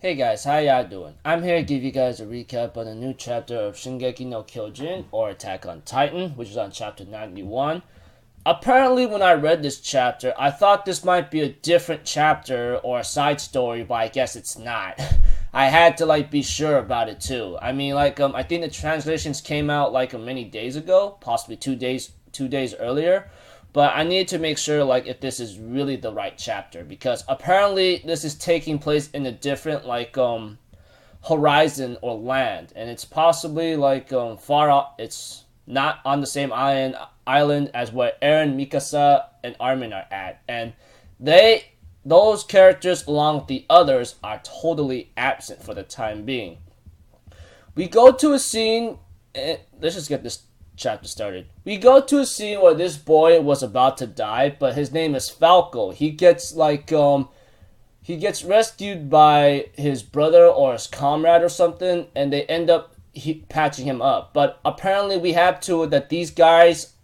Hey guys, how y'all doing? I'm here to give you guys a recap on a new chapter of Shingeki no Kyojin, or Attack on Titan, which is on chapter 91. Apparently, when I read this chapter, I thought this might be a different chapter or a side story, but I guess it's not. I had to be sure about it too. I think the translations came out many days ago, possibly 2 days earlier. But I need to make sure if this is really the right chapter, because apparently this is taking place in a different horizon or land, and it's possibly far off. It's not on the same island as where Eren, Mikasa, and Armin are at, and those characters along with the others are totally absent for the time being. We go to a scene. Let's just get this chapter started. We go to a scene where this boy was about to die, but his name is Falco. He gets he gets rescued by his brother or his comrade or something, and they end up patching him up. But apparently, we have to that these guys,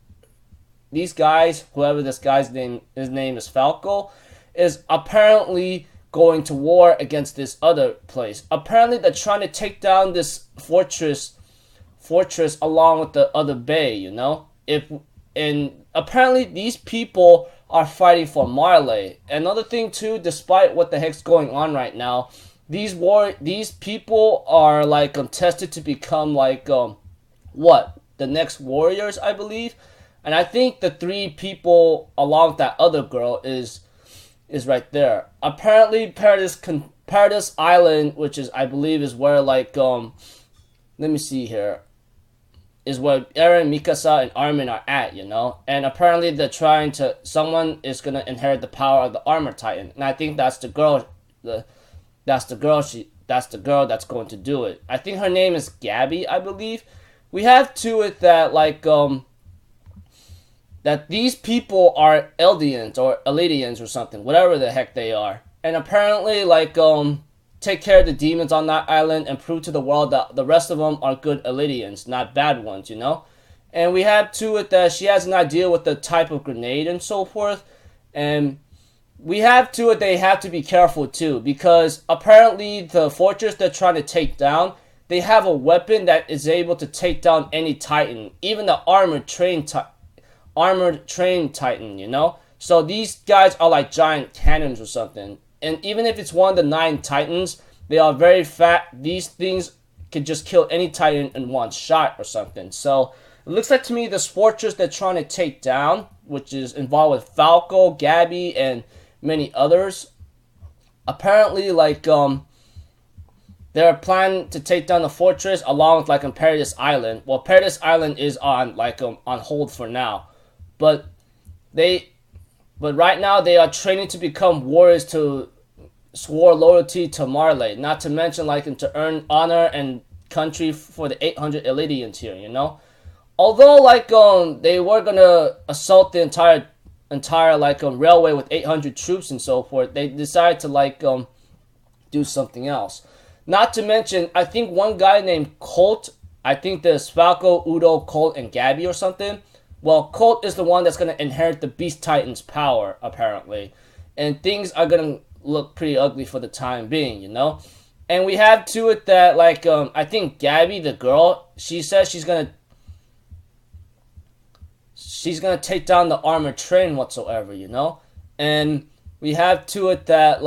whoever this guy's name, his name is Falco, is apparently going to war against this other place. Apparently, they're trying to take down this fortress along with the other bay, and apparently these people are fighting for Marley. Another thing too, despite what the heck's going on right now, these people are tested to become the next warriors, I believe. And I think the three people along with that other girl is right there. Apparently Paradise Island, which is I believe is where let me see here, is where Eren, Mikasa, and Armin are at, And apparently someone is gonna inherit the power of the Armor Titan, and I think that's the girl. That's the girl that's going to do it. I think her name is Gabby, I believe. We have to it that that these people are Eldians or Eldians or something, whatever the heck they are, and apparently take care of the demons on that island and prove to the world that the rest of them are good Eldians, not bad ones, And we have to it that she has an idea with the type of grenade and so forth, and we have to it they have to be careful too, because apparently the fortress they're trying to take down, they have a weapon that is able to take down any Titan, even the armored trained Titan, So these guys are like giant cannons or something. And even if it's one of the 9 Titans, they are very fat. These things can just kill any Titan in one shot or something. So it looks like to me this fortress they're trying to take down, which is involved with Falco, Gabby, and many others. Apparently, they're planning to take down the fortress along with on Paradise Island. Well, Paradise Island is on on hold for now, but right now they are training to become warriors to swore loyalty to Marley, not to mention to earn honor and country for the 800 Eldians here, Although they were gonna assault the entire railway with 800 troops and so forth, they decided to do something else. Not to mention, I think one guy named Colt, I think there's Falco, Udo, Colt, and Gabby or something. Well, Colt is the one that's going to inherit the Beast Titan's power, apparently. And things are going to look pretty ugly for the time being, And we have to it that, I think Gabby, the girl, she says she's going to take down the armored train whatsoever, And we have to it that,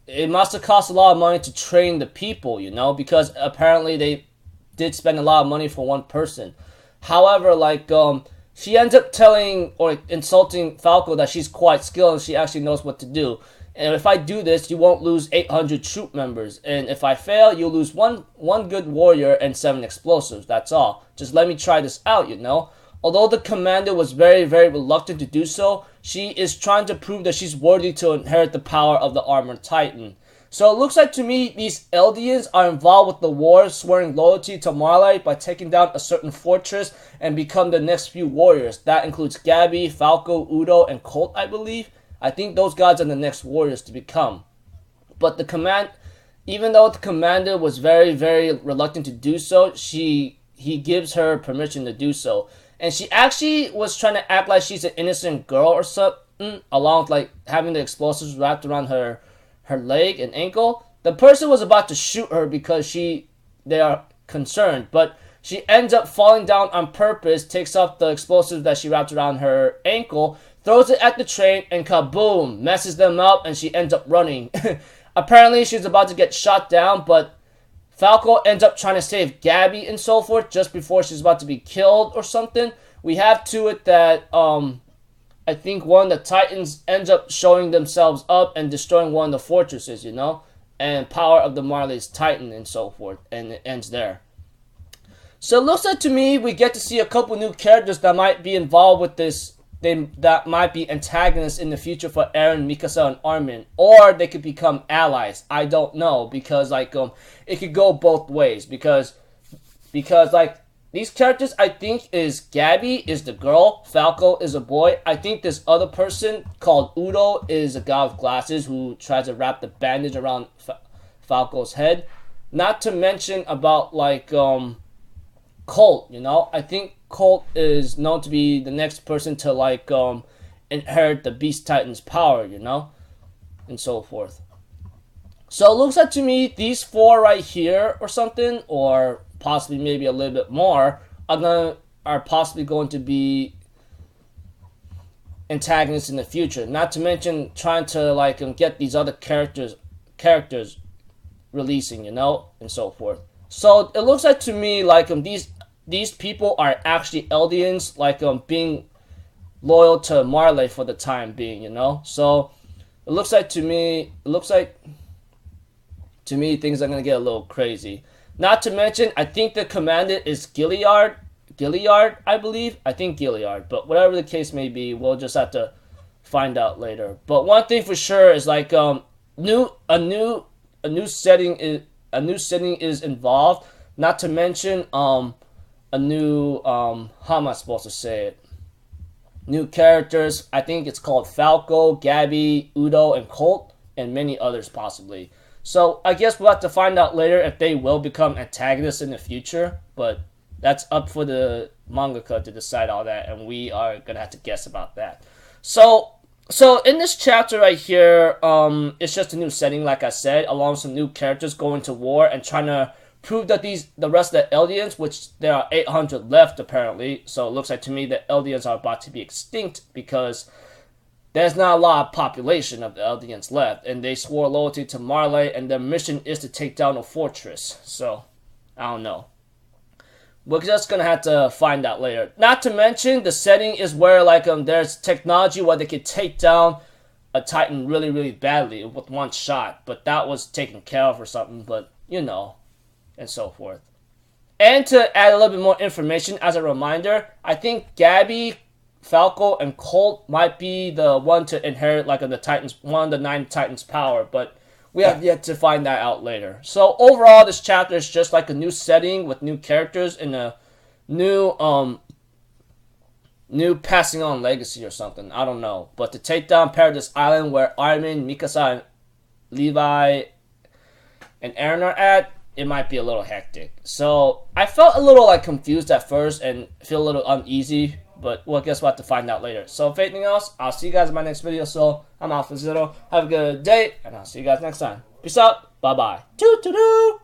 it must have cost a lot of money to train the people, Because apparently they did spend a lot of money for one person. However, she ends up telling or insulting Falco that she's quite skilled and she actually knows what to do. And if I do this, you won't lose 800 troop members. And if I fail, you'll lose one good warrior and 7 explosives. That's all. Just let me try this out, Although the commander was very, very reluctant to do so, she is trying to prove that she's worthy to inherit the power of the Armored Titan. So it looks like to me these Eldians are involved with the war, swearing loyalty to Marley by taking down a certain fortress and become the next few warriors. That includes Gabby, Falco, Udo, and Colt, I believe. I think those guys are the next warriors to become. But even though the commander was very, very reluctant to do so, he gives her permission to do so. And she actually was trying to act like she's an innocent girl or something, along with having the explosives wrapped around her leg and ankle. the person was about to shoot her because they are concerned, but she ends up falling down on purpose, takes off the explosive that she wrapped around her ankle, throws it at the train, and kaboom, messes them up, and she ends up running. Apparently, she's about to get shot down, but Falco ends up trying to save Gabby and so forth just before she's about to be killed or something. We have to it that I think one of the Titans ends up showing themselves up and destroying one of the fortresses, you know, and power of the Marley's Titan and so forth, and it ends there. So it looks like to me we get to see a couple new characters that might be involved with this. That might be antagonists in the future for Eren, Mikasa, and Armin, or they could become allies. I don't know, because like it could go both ways, because like these characters, I think is Gabby is the girl, Falco is a boy. I think this other person called Udo is a guy with glasses who tries to wrap the bandage around Falco's head. Not to mention about like Colt, you know. I think Colt is known to be the next person to like inherit the Beast Titan's power, you know, and so forth. So it looks like to me these four right here or something, or possibly maybe a little bit more, are possibly going to be antagonists in the future. Not to mention trying to like get these other characters releasing, you know, and so forth. So it looks like to me like these people are actually Eldians, like being loyal to Marley for the time being, you know. So it looks like to me things are gonna get a little crazy. Not to mention, I think the commander is Gilead, I believe. I think Gilead, but whatever the case may be, we'll just have to find out later. But one thing for sure is like a new setting is involved. Not to mention a new how am I supposed to say it? New characters. I think it's called Falco, Gabby, Udo, and Colt, and many others possibly. So I guess we'll have to find out later if they will become antagonists in the future, but that's up for the mangaka to decide all that, and we are gonna have to guess about that. So in this chapter right here, it's just a new setting, like I said, along with some new characters going to war and trying to prove that the rest of the Eldians, which there are 800 left apparently, so it looks like to me that Eldians are about to be extinct because there's not a lot of population of the Eldians left, and they swore loyalty to Marley, and their mission is to take down a fortress. So I don't know. We're just gonna have to find out later. Not to mention the setting is where like there's technology where they could take down a Titan really, really badly with one shot, but that was taken care of or something, but you know, and so forth. And to add a little bit more information as a reminder, I think Gabby, Falco, and Colt might be the one to inherit like the Titans, one of the 9 Titans' power, but we have yet to find that out later. So overall, this chapter is just like a new setting with new characters and a new passing on legacy or something. I don't know. But to take down Paradise Island, where Armin, Mikasa, and Levi and Eren are at, it might be a little hectic. So I felt a little like confused at first and feel a little uneasy. But well, I guess we'll have to find out later. So if anything else, I'll see you guys in my next video. So I'm Alpha Zero. Have a good day, and I'll see you guys next time. Peace out. Bye-bye. Toot-toot-doo.